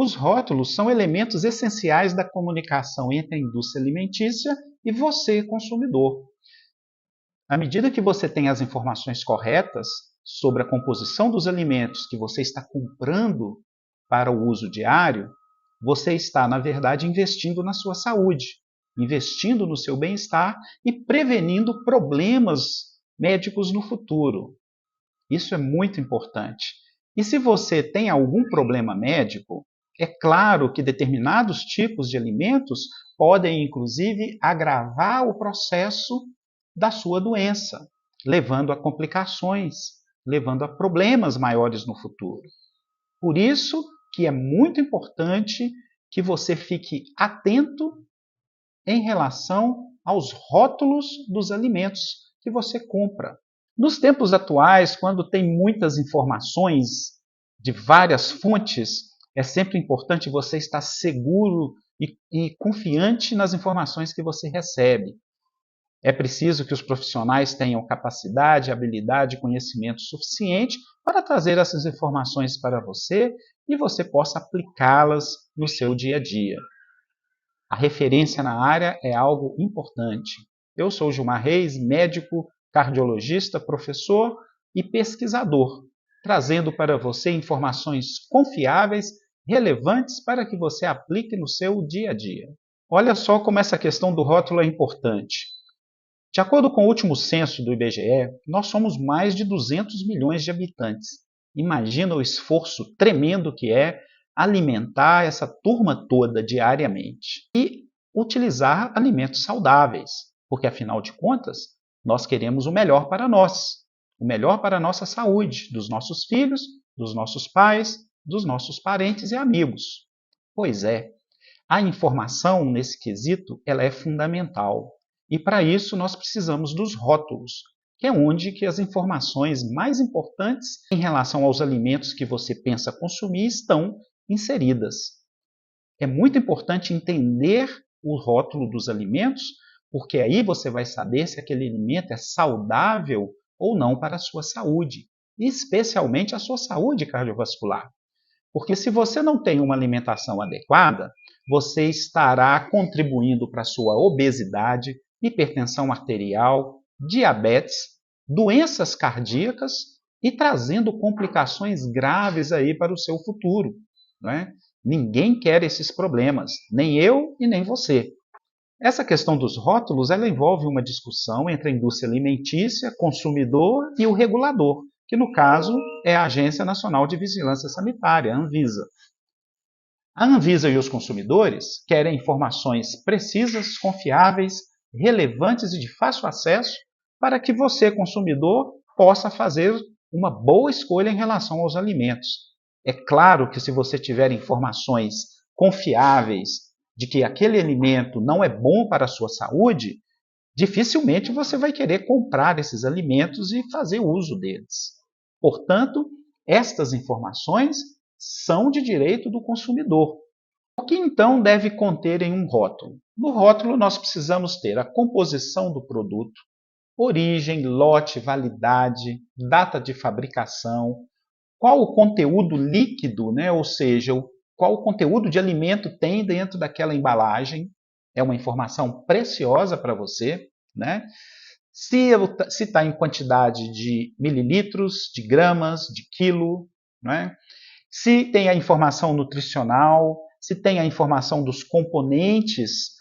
Os rótulos são elementos essenciais da comunicação entre a indústria alimentícia e você, consumidor. À medida que você tem as informações corretas sobre a composição dos alimentos que você está comprando para o uso diário, você está, na verdade, investindo na sua saúde, investindo no seu bem-estar e prevenindo problemas médicos no futuro. Isso é muito importante. E se você tem algum problema médico, é claro que determinados tipos de alimentos podem, inclusive, agravar o processo da sua doença, levando a complicações, levando a problemas maiores no futuro. Por isso que é muito importante que você fique atento em relação aos rótulos dos alimentos que você compra. Nos tempos atuais, quando tem muitas informações de várias fontes, é sempre importante você estar seguro e confiante nas informações que você recebe. É preciso que os profissionais tenham capacidade, habilidade e conhecimento suficiente para trazer essas informações para você e você possa aplicá-las no seu dia a dia. A referência na área é algo importante. Eu sou Gilmar Reis, médico, cardiologista, professor e pesquisador, trazendo para você informações confiáveis, relevantes para que você aplique no seu dia a dia. Olha só como essa questão do rótulo é importante. De acordo com o último censo do IBGE, nós somos mais de 200 milhões de habitantes. Imagina o esforço tremendo que é alimentar essa turma toda diariamente e utilizar alimentos saudáveis, porque afinal de contas, nós queremos o melhor para nós, o melhor para a nossa saúde, dos nossos filhos, dos nossos pais, dos nossos parentes e amigos. Pois é, a informação nesse quesito ela é fundamental. E para isso nós precisamos dos rótulos, que é onde que as informações mais importantes em relação aos alimentos que você pensa consumir estão inseridas. É muito importante entender o rótulo dos alimentos, porque aí você vai saber se aquele alimento é saudável ou não para a sua saúde, especialmente a sua saúde cardiovascular. Porque se você não tem uma alimentação adequada, você estará contribuindo para a sua obesidade, hipertensão arterial, diabetes, doenças cardíacas e trazendo complicações graves aí para o seu futuro. Não é? Ninguém quer esses problemas, nem eu e nem você. Essa questão dos rótulos ela envolve uma discussão entre a indústria alimentícia, consumidor e o regulador, que no caso é a Agência Nacional de Vigilância Sanitária, a Anvisa. A Anvisa e os consumidores querem informações precisas, confiáveis, relevantes e de fácil acesso para que você, consumidor, possa fazer uma boa escolha em relação aos alimentos. É claro que se você tiver informações confiáveis de que aquele alimento não é bom para a sua saúde, dificilmente você vai querer comprar esses alimentos e fazer uso deles. Portanto, estas informações são de direito do consumidor. O que então deve conter em um rótulo? No rótulo nós precisamos ter a composição do produto, origem, lote, validade, data de fabricação, qual o conteúdo líquido, né? Ou seja, qual o conteúdo de alimento tem dentro daquela embalagem, é uma informação preciosa para você, né? Se está em quantidade de mililitros, de gramas, de quilo, né? Se tem a informação nutricional, se tem a informação dos componentes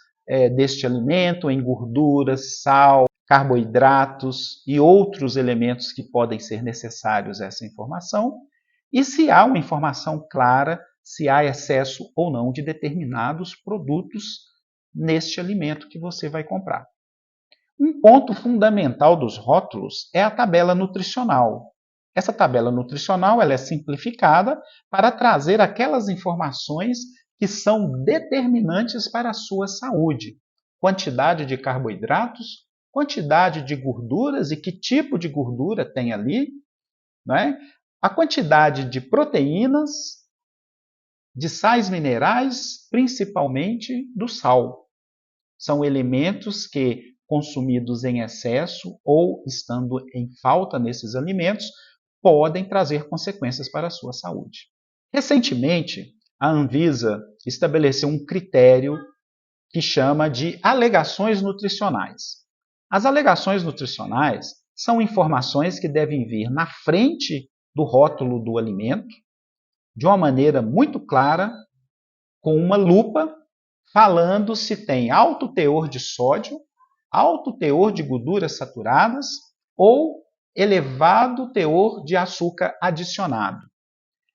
deste alimento, em gorduras, sal, carboidratos e outros elementos que podem ser necessários a essa informação, e se há uma informação clara se há excesso ou não de determinados produtos neste alimento que você vai comprar. Um ponto fundamental dos rótulos é a tabela nutricional. Essa tabela nutricional ela é simplificada para trazer aquelas informações que são determinantes para a sua saúde. Quantidade de carboidratos, quantidade de gorduras e que tipo de gordura tem ali, né? A quantidade de proteínas, de sais minerais, principalmente do sal. São elementos que, consumidos em excesso ou estando em falta nesses alimentos, podem trazer consequências para a sua saúde. Recentemente, a Anvisa estabeleceu um critério que chama de alegações nutricionais. As alegações nutricionais são informações que devem vir na frente do rótulo do alimento, de uma maneira muito clara, com uma lupa, falando se tem alto teor de sódio, alto teor de gorduras saturadas ou elevado teor de açúcar adicionado.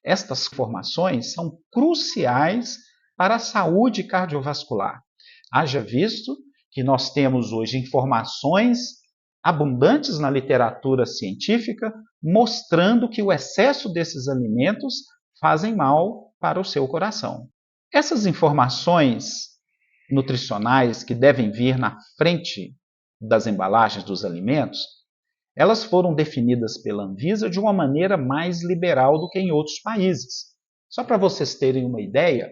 Estas informações são cruciais para a saúde cardiovascular. Haja visto que nós temos hoje informações abundantes na literatura científica mostrando que o excesso desses alimentos fazem mal para o seu coração. Essas informações nutricionais que devem vir na frente das embalagens dos alimentos, elas foram definidas pela Anvisa de uma maneira mais liberal do que em outros países. Só para vocês terem uma ideia,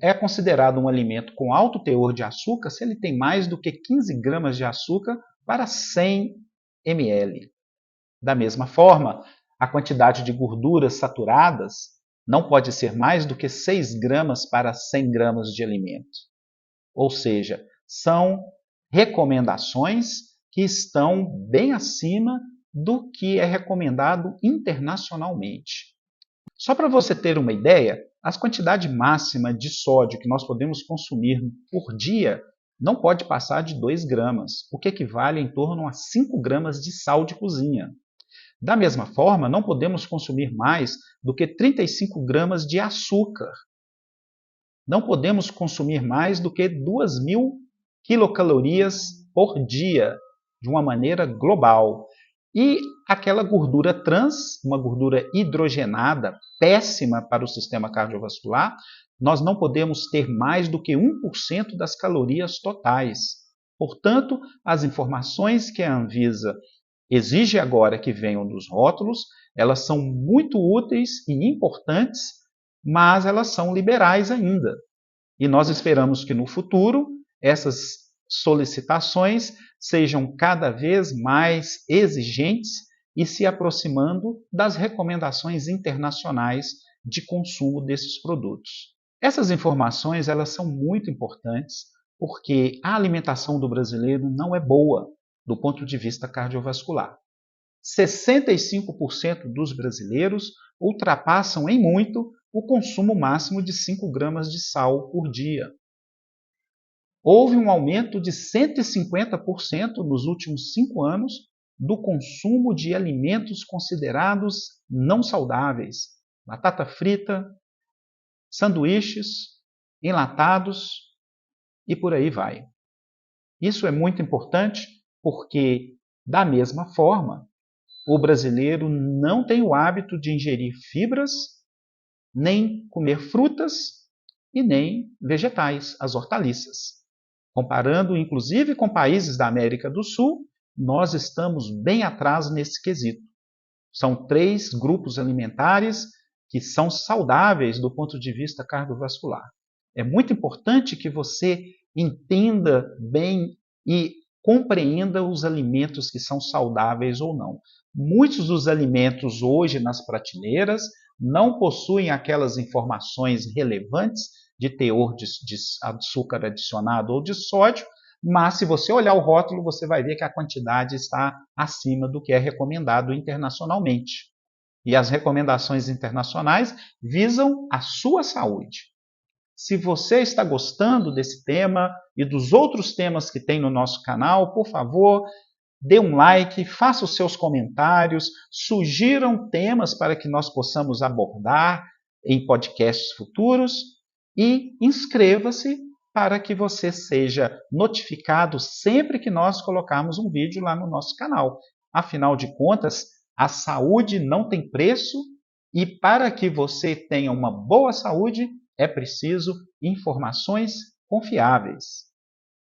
é considerado um alimento com alto teor de açúcar se ele tem mais do que 15 gramas de açúcar para 100 ml. Da mesma forma, a quantidade de gorduras saturadas não pode ser mais do que 6 gramas para 100 gramas de alimento. Ou seja, são recomendações que estão bem acima do que é recomendado internacionalmente. Só para você ter uma ideia, a quantidade máxima de sódio que nós podemos consumir por dia não pode passar de 2 gramas, o que equivale em torno a 5 gramas de sal de cozinha. Da mesma forma, não podemos consumir mais do que 35 gramas de açúcar. Não podemos consumir mais do que 2.000 quilocalorias por dia, de uma maneira global. E aquela gordura trans, uma gordura hidrogenada, péssima para o sistema cardiovascular, nós não podemos ter mais do que 1% das calorias totais. Portanto, as informações que a Anvisa exige agora que venham dos rótulos, elas são muito úteis e importantes, mas elas são liberais ainda. E nós esperamos que no futuro essas solicitações sejam cada vez mais exigentes e se aproximando das recomendações internacionais de consumo desses produtos. Essas informações elas são muito importantes porque a alimentação do brasileiro não é boa do ponto de vista cardiovascular. 65% dos brasileiros ultrapassam em muito o consumo máximo de 5 gramas de sal por dia. Houve um aumento de 150% nos últimos 5 anos do consumo de alimentos considerados não saudáveis. Batata frita, sanduíches, enlatados e por aí vai. Isso é muito importante porque, da mesma forma, o brasileiro não tem o hábito de ingerir fibras, nem comer frutas e nem vegetais, as hortaliças. Comparando, inclusive, com países da América do Sul, nós estamos bem atrás nesse quesito. São 3 grupos alimentares que são saudáveis do ponto de vista cardiovascular. É muito importante que você entenda bem e compreenda os alimentos que são saudáveis ou não. Muitos dos alimentos hoje nas prateleiras não possuem aquelas informações relevantes de teor de açúcar adicionado ou de sódio, mas se você olhar o rótulo, você vai ver que a quantidade está acima do que é recomendado internacionalmente. E as recomendações internacionais visam a sua saúde. Se você está gostando desse tema e dos outros temas que tem no nosso canal, por favor, dê um like, faça os seus comentários, sugiram temas para que nós possamos abordar em podcasts futuros e inscreva-se para que você seja notificado sempre que nós colocarmos um vídeo lá no nosso canal. Afinal de contas, a saúde não tem preço e para que você tenha uma boa saúde, é preciso informações confiáveis.